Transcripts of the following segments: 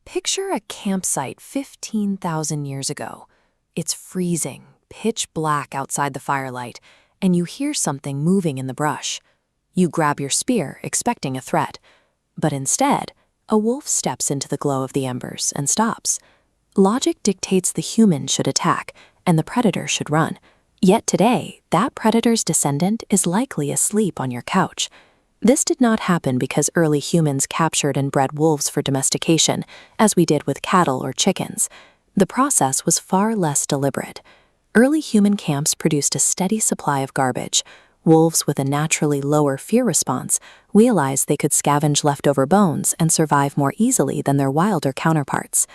Picture a campsite 15,000 years ago. It's freezing, pitch black outside the firelight, and you hear something moving in the brush. You grab your spear, expecting a threat. But instead, a wolf steps into the glow of the embers and stops. Logic dictates the human should attack, and the predator should run. Yet today, that predator's descendant is likely asleep on your couch. This did not happen because early humans captured and bred wolves for domestication, as we did with cattle or chickens. The process was far less deliberate. Early human camps produced a steady supply of garbage. Wolves with a naturally lower fear response realized they could scavenge leftover bones and survive more easily than their wilder counterparts.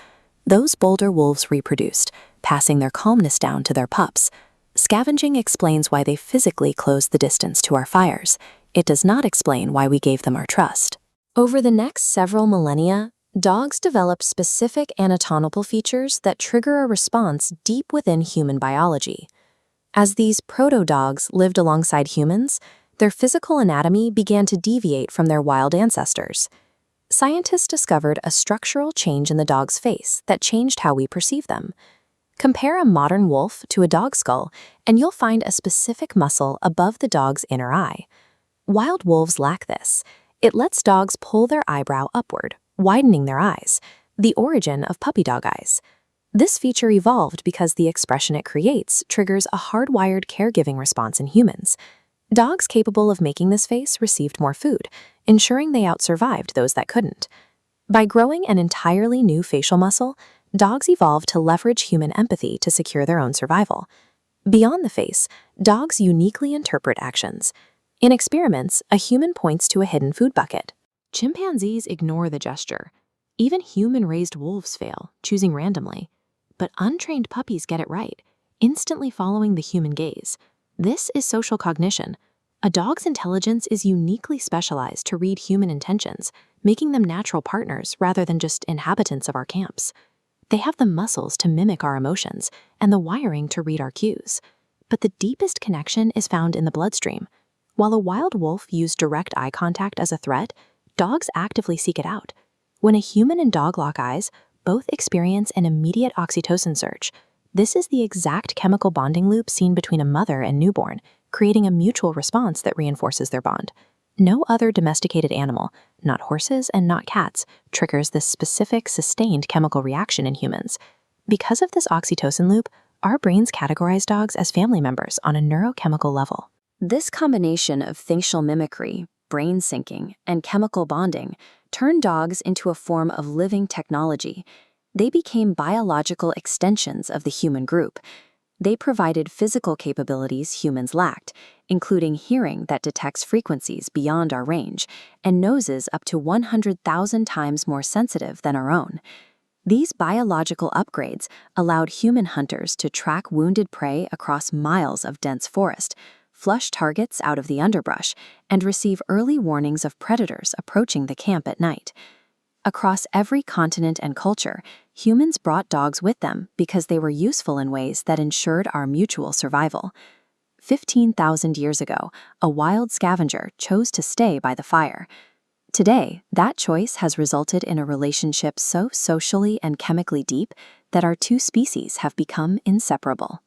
Those bolder wolves reproduced, passing their calmness down to their pups. Scavenging explains why they physically closed the distance to our fires. It does not explain why we gave them our trust. Over the next several millennia, dogs developed specific anatomical features that trigger a response deep within human biology. As these proto-dogs lived alongside humans, their physical anatomy began to deviate from their wild ancestors. Scientists discovered a structural change in the dog's face that changed how we perceive them. Compare a modern wolf to a dog skull, and you'll find a specific muscle above the dog's inner eye. Wild wolves lack this. It lets dogs pull their eyebrow upward, widening their eyes, the origin of puppy dog eyes. This feature evolved because the expression it creates triggers a hardwired caregiving response in humans. Dogs capable of making this face received more food, ensuring they outsurvived those that couldn't. By growing an entirely new facial muscle, dogs evolved to leverage human empathy to secure their own survival. Beyond the face, dogs uniquely interpret actions. In experiments, a human points to a hidden food bucket. Chimpanzees ignore the gesture. Even human-raised wolves fail, choosing randomly. But untrained puppies get it right, instantly following the human gaze. This is social cognition. A dog's intelligence is uniquely specialized to read human intentions, making them natural partners rather than just inhabitants of our camps. They have the muscles to mimic our emotions and the wiring to read our cues. But the deepest connection is found in the bloodstream. While a wild wolf used direct eye contact as a threat, dogs actively seek it out. When a human and dog lock eyes, both experience an immediate oxytocin surge. This is the exact chemical bonding loop seen between a mother and newborn, creating a mutual response that reinforces their bond. No other domesticated animal, not horses and not cats, triggers this specific, sustained chemical reaction in humans. Because of this oxytocin loop, our brains categorize dogs as family members on a neurochemical level. This combination of facial mimicry, brain syncing, and chemical bonding turned dogs into a form of living technology. They became biological extensions of the human group. They provided physical capabilities humans lacked, including hearing that detects frequencies beyond our range, and noses up to 100,000 times more sensitive than our own. These biological upgrades allowed human hunters to track wounded prey across miles of dense forest, flush targets out of the underbrush, and receive early warnings of predators approaching the camp at night. Across every continent and culture, humans brought dogs with them because they were useful in ways that ensured our mutual survival. 15,000 years ago, a wild scavenger chose to stay by the fire. Today, that choice has resulted in a relationship so socially and chemically deep that our two species have become inseparable.